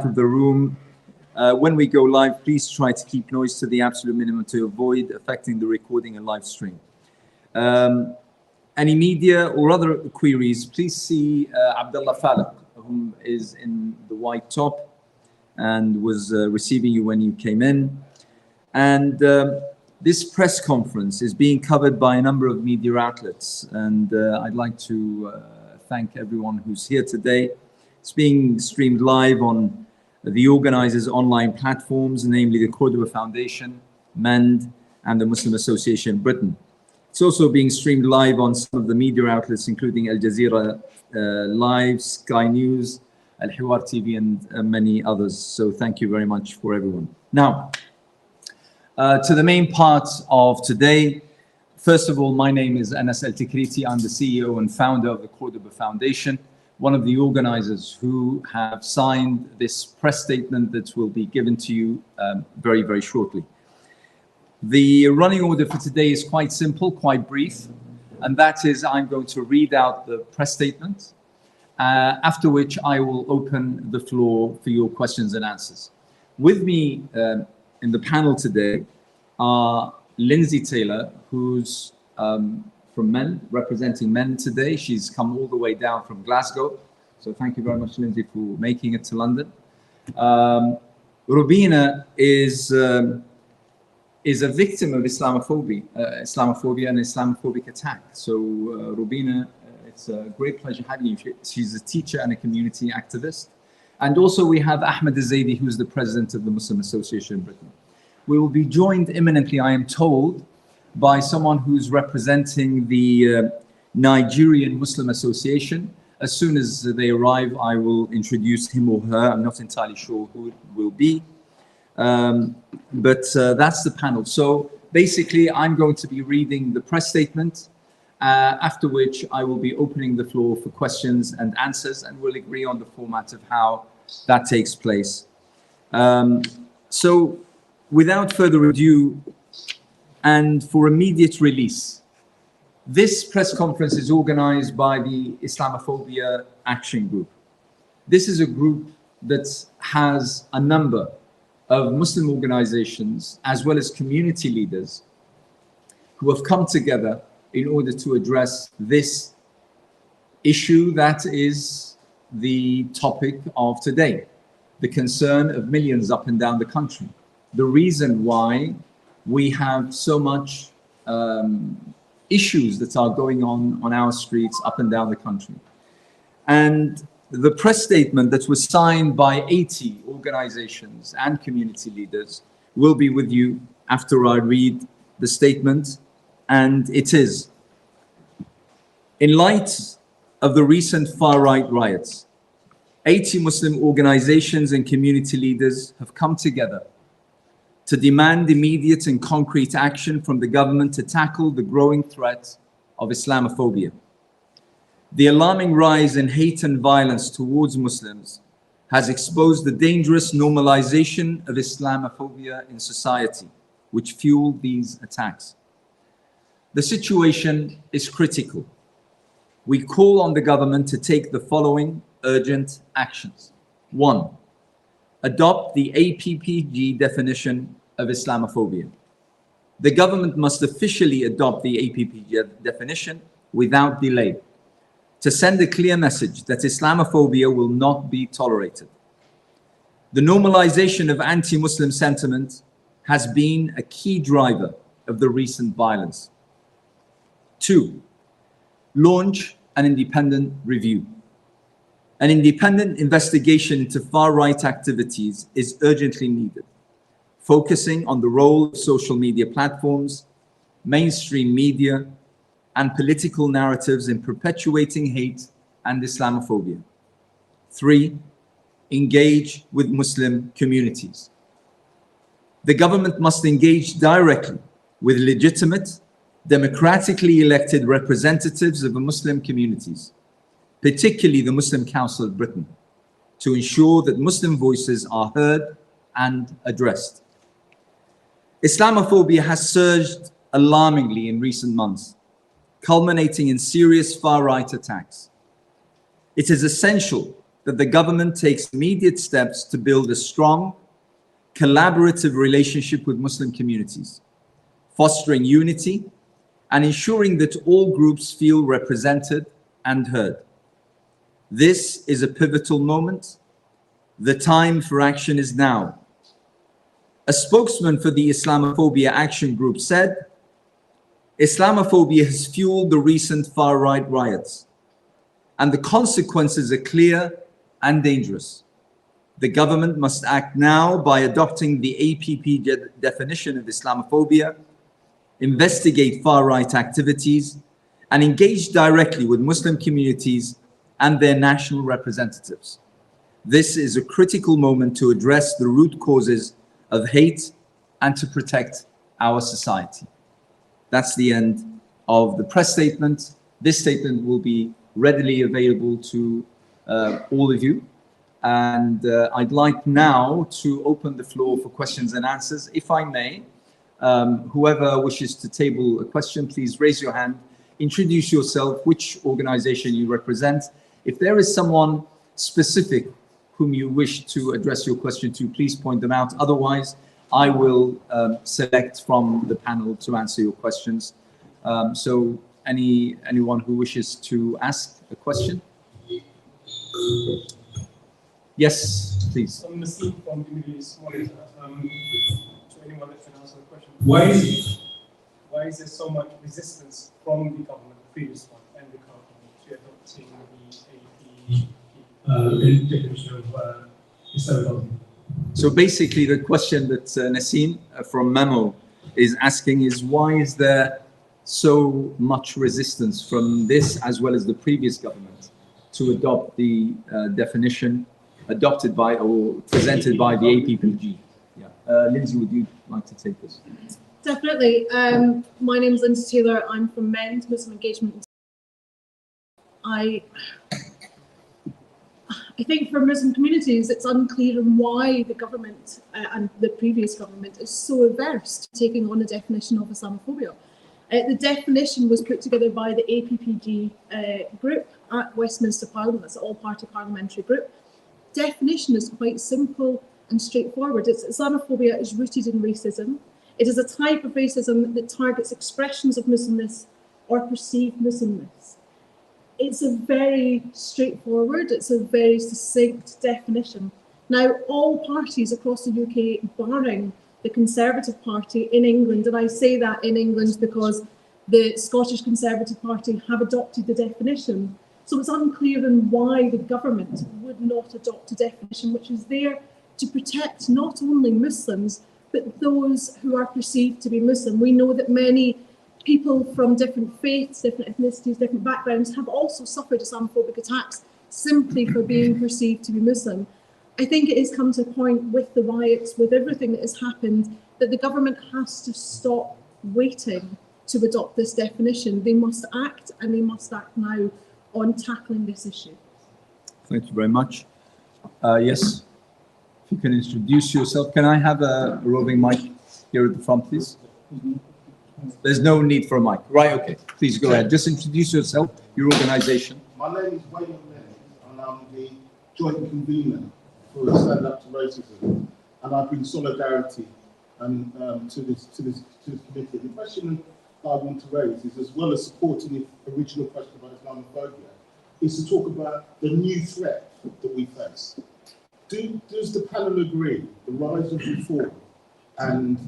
Of the room. When we go live, please try to keep noise to the absolute minimum to avoid affecting the recording and live stream. Any media or other queries, please see Abdullah Falak, who is in the white top and was receiving you when you came in. And this press conference is being covered by a number of media outlets, and I'd like to thank everyone who's here today. It's being streamed live on the organizers' online platforms, namely the Cordoba Foundation, MEND, and the Muslim Association Britain. It's also being streamed live on some of the media outlets, including Al Jazeera Live, Sky News, Al Hiwar TV, and many others. So thank you very much for everyone. Now, to the main part of today. First of all, my name is Anas Al-Tikriti. I'm the CEO and founder of the Cordoba Foundation, one of the organizers who have signed this press statement that will be given to you very, very shortly. The running order for today is quite simple, quite brief, and that is I'm going to read out the press statement, after which I will open the floor for your questions and answers. With me in the panel today are Lindsay Taylor, who's from MEND, representing MEND today. She's come all the way down from Glasgow. So thank you very much, Lindsay, for making it to London. Rubina is a victim of Islamophobia and Islamophobic attack. So Rubina, it's a great pleasure having you. She's a teacher and a community activist. And also we have Ahmed Zaidi, who's the president of the Muslim Association in Britain. We will be joined imminently, I am told, by someone who's representing the Nigerian Muslim Association. As soon as they arrive, I will introduce him or her. I'm not entirely sure who it will be, but that's the panel. So basically, I'm going to be reading the press statement, after which I will be opening the floor for questions and answers, and we'll agree on the format of how that takes place. So without further ado, and for immediate release, this press conference is organized by the Islamophobia Action Group. This is a group that has a number of Muslim organizations as well as community leaders who have come together in order to address this issue that is the topic of today, the concern of millions up and down the country. The reason why we have so much issues that are going on our streets up and down the country. And the press statement that was signed by 80 organizations and community leaders will be with you after I read the statement. And it is: in light of the recent far-right riots, 80 Muslim organizations and community leaders have come together to demand immediate and concrete action from the government to tackle the growing threat of Islamophobia. The alarming rise in hate and violence towards Muslims has exposed the dangerous normalization of Islamophobia in society, which fueled these attacks. The situation is critical. We call on the government to take the following urgent actions. 1. Adopt the APPG definition of Islamophobia. The government must officially adopt the APPG definition without delay to send a clear message that Islamophobia will not be tolerated. The normalization of anti-Muslim sentiment has been a key driver of the recent violence. 2. Launch an independent review. An independent investigation into far-right activities is urgently needed, focusing on the role of social media platforms, mainstream media, and political narratives in perpetuating hate and Islamophobia. 3. Engage with Muslim communities. The government must engage directly with legitimate, democratically elected representatives of the Muslim communities, particularly the Muslim Council of Britain, to ensure that Muslim voices are heard and addressed. Islamophobia has surged alarmingly in recent months, culminating in serious far-right attacks. It is essential that the government takes immediate steps to build a strong, collaborative relationship with Muslim communities, fostering unity and ensuring that all groups feel represented and heard. This is a pivotal moment. The time for action is now. A spokesman for the Islamophobia Action Group said, Islamophobia has fueled the recent far-right riots, and the consequences are clear and dangerous. The government must act now by adopting the APP definition of Islamophobia, investigate far-right activities, and engage directly with Muslim communities and their national representatives. This is a critical moment to address the root causes of hate and to protect our society. That's the end of the press statement. This statement will be readily available to all of you. And I'd like now to open the floor for questions and answers. If I may, whoever wishes to table a question, please raise your hand, introduce yourself, which organization you represent. If there is someone specific whom you wish to address your question to, please point them out. Otherwise, I will select from the panel to answer your questions. So anyone who wishes to ask a question? Yes, please. I'm Nassim from the Middle East. To anyone that can answer the question, why is there so much resistance from the government, the previous one, and the current one, to adopting the definition of Islamophobia? So basically, the question that Nassim from Memo is asking is, why is there so much resistance from this as well as the previous government to adopt the definition adopted by or presented by the APPG? Yeah. Lindsay, would you like to take this? Definitely. My name is Lindsay Taylor. I'm from Men's Muslim Engagement. I think for Muslim communities, it's unclear why the government and the previous government is so averse to taking on a definition of Islamophobia. The definition was put together by the APPG group at Westminster Parliament. That's an all-party parliamentary group. Definition is quite simple and straightforward. Islamophobia is rooted in racism. It is a type of racism that targets expressions of Muslimness or perceived Muslimness. It's a very straightforward, it's a very succinct definition. Now, all parties across the UK, barring the Conservative Party in England, and I say that in England because the Scottish Conservative Party have adopted the definition. So it's unclear in why the government would not adopt a definition which is there to protect not only Muslims, but those who are perceived to be Muslim. We know that many people from different faiths, different ethnicities, different backgrounds have also suffered Islamophobic attacks simply for being perceived to be Muslim. I think it has come to a point with the riots, with everything that has happened, that the government has to stop waiting to adopt this definition. They must act, and they must act now on tackling this issue. Thank you very much. Yes, if you can introduce yourself. Can I have a roving mic here at the front, please? There's no need for a mic. Right, okay. Please go ahead. Just introduce yourself, your organization. My name is Wayne Lennon, and I'm the joint convener for Stand Up to Racism, and I bring solidarity to this committee. The question I want to raise is, as well as supporting the original question about Islamophobia, is to talk about the new threat that we face. Does the panel agree the rise of reform and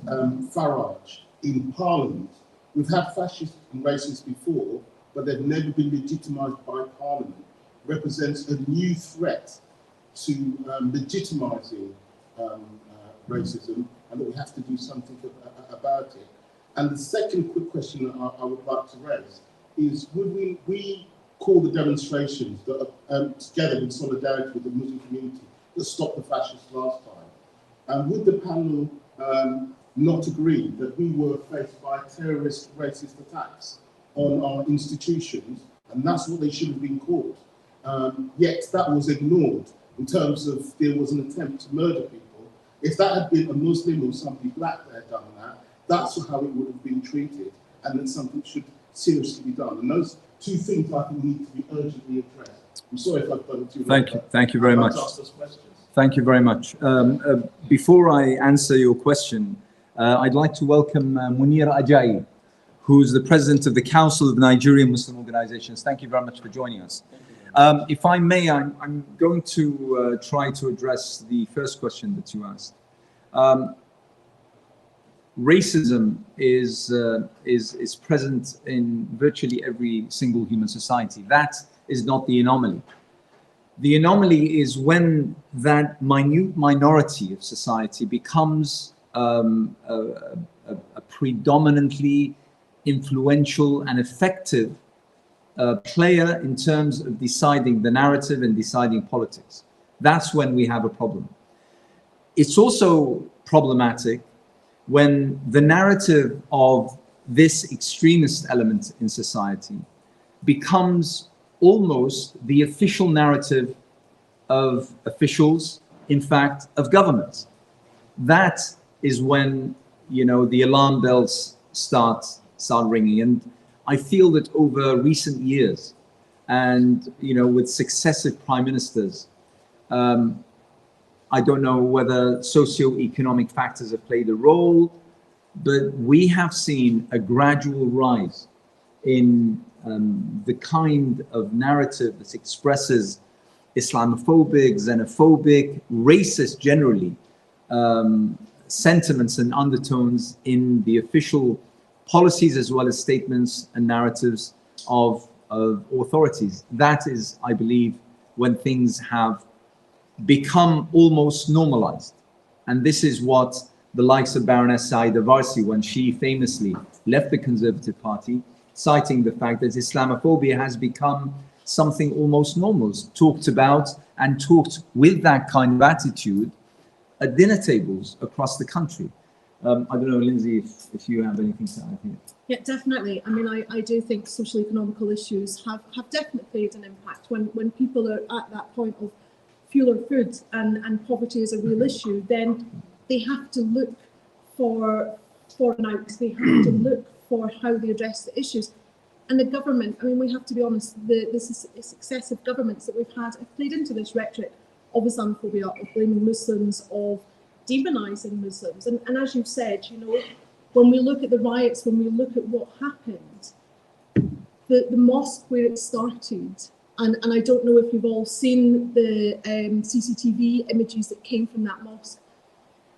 Farage in Parliament? We've had fascists and racists before, but they've never been legitimised by Parliament. Represents a new threat to legitimising racism, and that we have to do something about it. And the second quick question that I would like to raise is, would we call the demonstrations that are together in solidarity with the Muslim community that stopped the fascists last time? And would the panel not agree that we were faced by terrorist, racist attacks on our institutions, and that's what they should have been called? Yet that was ignored in terms of there was an attempt to murder people. If that had been a Muslim or somebody black that had done that, that's how it would have been treated, and then something should seriously be done. And those two things I think need to be urgently addressed. I'm sorry if I've done too much. Thank you. Thank you very much. Questions. Thank you very much. Before I answer your question, I'd like to welcome Munir Ajayi, who's the president of the Council of Nigerian Muslim Organizations. Thank you very much for joining us. If I may, I'm going to try to address the first question that you asked. Racism is present in virtually every single human society. That is not the anomaly. The anomaly is when that minute minority of society becomes a predominantly influential and effective player in terms of deciding the narrative and deciding politics. That's when we have a problem. It's also problematic when the narrative of this extremist element in society becomes almost the official narrative of officials, in fact, of governments. That is when, you know, the alarm bells start ringing. And I feel that over recent years, and, you know, with successive prime ministers, I don't know whether socio-economic factors have played a role, but we have seen a gradual rise in the kind of narrative that expresses Islamophobic, xenophobic, racist generally, sentiments and undertones in the official policies as well as statements and narratives of authorities. That is, I believe, when things have become almost normalized. And this is what the likes of Baroness Saida Varsi, when she famously left the Conservative Party, citing the fact that Islamophobia has become something almost normal, talked about and talked with that kind of attitude at dinner tables across the country. I don't know, Lindsay, if you have anything to add here. Yeah, definitely. I mean, I do think social economical issues have definitely played an impact. When people are at that point of fuel or food and poverty is a real issue, then they have to look for an out. They have to look for how they address the issues. And the government, I mean, we have to be honest, the successive governments that we've had have played into this rhetoric of Islamophobia, of blaming Muslims, of demonising Muslims. And as you've said, you know, when we look at the riots, when we look at what happened, the mosque where it started, and I don't know if you've all seen the CCTV images that came from that mosque.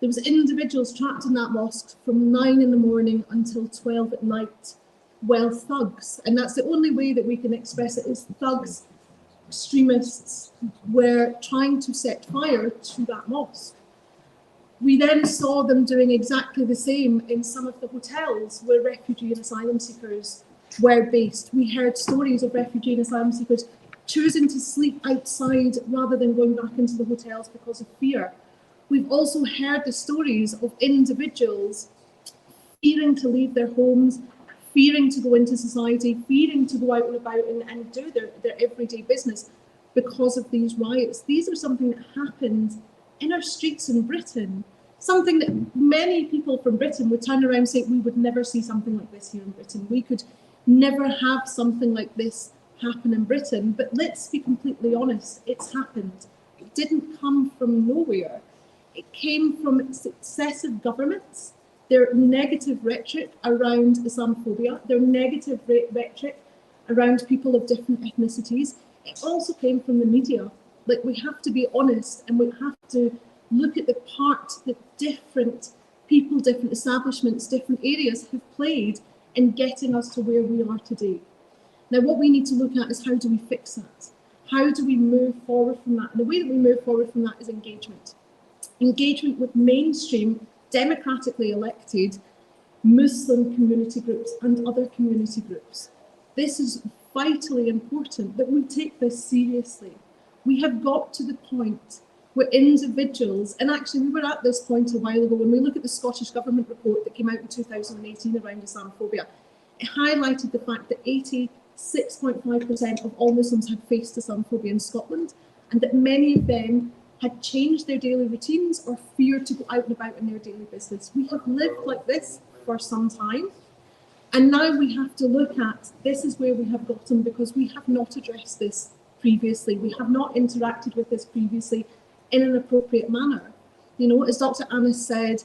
There was individuals trapped in that mosque from 9 in the morning until 12 at night, well, thugs. And that's the only way that we can express it, is thugs, extremists, were trying to set fire to that mosque. We then saw them doing exactly the same in some of the hotels where refugee and asylum seekers were based. We heard stories of refugee and asylum seekers choosing to sleep outside rather than going back into the hotels because of fear. We've also heard the stories of individuals fearing to leave their homes, fearing to go into society, fearing to go out and about and do their everyday business because of these riots. These are something that happened in our streets in Britain, something that many people from Britain would turn around and say, we would never see something like this here in Britain. We could never have something like this happen in Britain. But let's be completely honest, it's happened. It didn't come from nowhere. It came from successive governments, their negative rhetoric around Islamophobia, their negative rhetoric around people of different ethnicities. It also came from the media. Like, we have to be honest, and we have to look at the part that different people, different establishments, different areas have played in getting us to where we are today. Now, what we need to look at is, how do we fix that? How do we move forward from that? And the way that we move forward from that is engagement. Engagement with mainstream, democratically elected Muslim community groups and other community groups. This is vitally important that we take this seriously. We have got to the point where individuals, and actually we were at this point a while ago when we look at the Scottish Government report that came out in 2018 around Islamophobia. It highlighted the fact that 86.5% of all Muslims had faced Islamophobia in Scotland, and that many of them had changed their daily routines or feared to go out and about in their daily business. We have lived like this for some time, and now we have to look at, this is where we have gotten because we have not addressed this previously. We have not interacted with this previously in an appropriate manner. You know, as Dr. Anis said,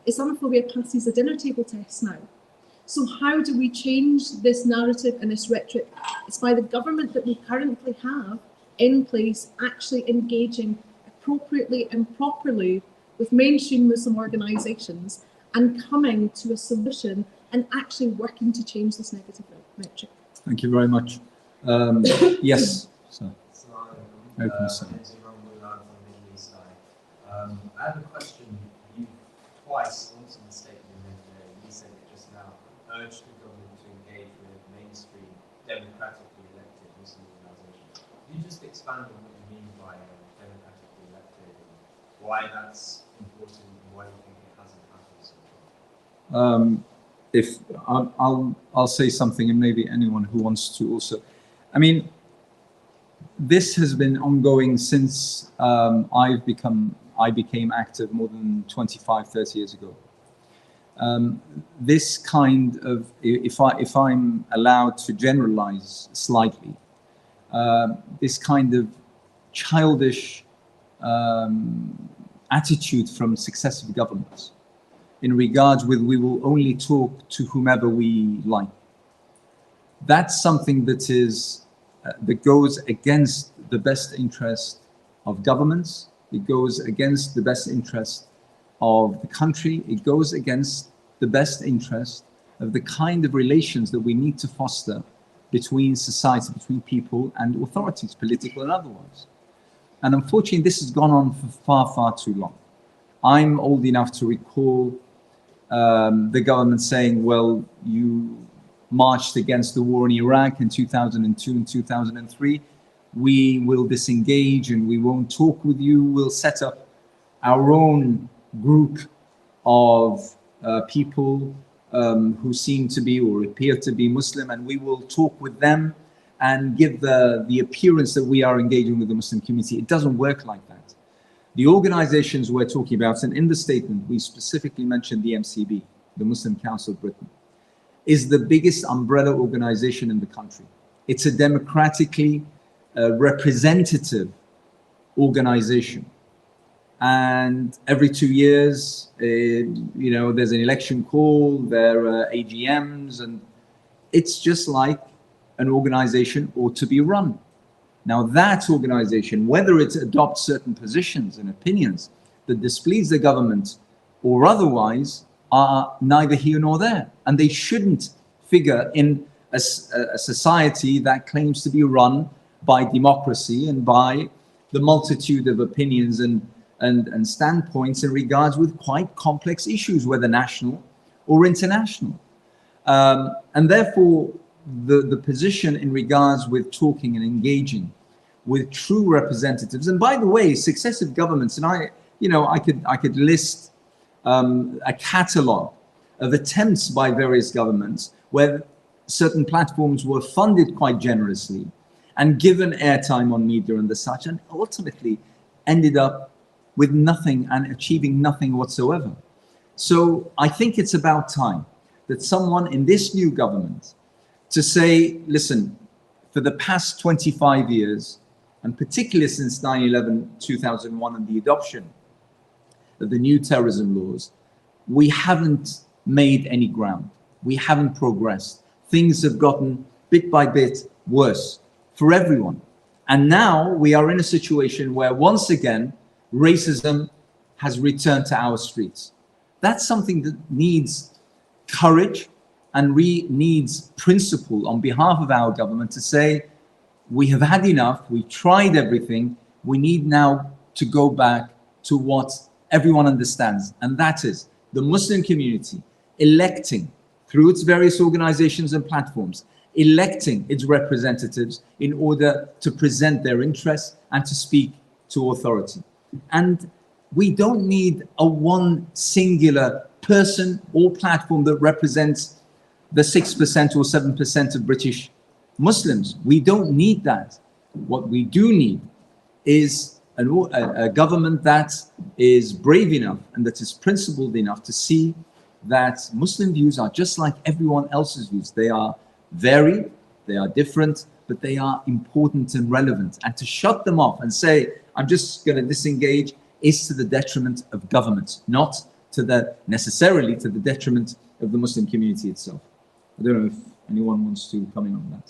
Islamophobia passes a dinner table test now. So how do we change this narrative and this rhetoric? It's by the government that we currently have in place actually engaging appropriately and properly with mainstream Muslim organisations and coming to a solution and actually working to change this negative rhetoric. Thank you very much. Yes, sir. I have a question. You twice, once in the statement you made today, you said it just now, urged the government to engage with mainstream, democratically elected Muslim organisations. Could you just expand on what you mean by democratically elected, and why that's important, and why you think it hasn't happened so far? If I'll say something, and maybe anyone who wants to also. I mean, this has been ongoing since I became active more than 25, 30 years ago. This kind of, if I'm allowed to generalize slightly, this kind of childish attitude from successive governments in regards with we will only talk to whomever we like. That's something that is that goes against the best interest of governments. It goes against the best interest of the country. It goes against the best interest of the kind of relations that we need to foster between society, between people and authorities, political and otherwise. And unfortunately, this has gone on for far, far too long. I'm old enough to recall the government saying, well, you marched against the war in Iraq in 2002 and 2003. We will disengage and we won't talk with you. We'll set up our own group of people who seem to be or appear to be Muslim, and we will talk with them and give the appearance that we are engaging with the Muslim community. It doesn't work like that. The organizations we're talking about, and in the statement we specifically mentioned the MCB, the Muslim Council of Britain, is the biggest umbrella organization in the country. It's a democratically representative organization. And every 2 years, you know, there's an election call, there are AGMs, and it's just like an organization ought to be run. Now that organization, whether it adopts certain positions and opinions that displease the government or otherwise, are neither here nor there. And they shouldn't figure in a society that claims to be run by democracy and by the multitude of opinions and standpoints in regards with quite complex issues, whether national or international. And therefore, the position in regards with talking and engaging with true representatives, and by the way, successive governments, and I could list a catalogue of attempts by various governments where certain platforms were funded quite generously and given airtime on media and the such, and ultimately ended up with nothing and achieving nothing whatsoever. So I think it's about time that someone in this new government to say, listen, for the past 25 years, and particularly since 9/11, 2001 and the adoption of the new terrorism laws, we haven't made any ground. We haven't progressed. Things have gotten bit by bit worse for everyone. And now we are in a situation where once again, racism has returned to our streets. That's something that needs courage and needs principle on behalf of our government to say, we have had enough, we tried everything, we need now to go back to what everyone understands, and that is the Muslim community electing through its various organizations and platforms, electing its representatives in order to present their interests and to speak to authority. And we don't need a one singular person or platform that represents the 6% or 7% of British Muslims. We don't need that. What we do need is a government that is brave enough and that is principled enough to see that Muslim views are just like everyone else's views. They are varied, they are different, but but they are important and relevant. And to shut them off and say, I'm just going to disengage, is to the detriment of government, not necessarily to the detriment of the Muslim community itself. I don't know if anyone wants to comment on that.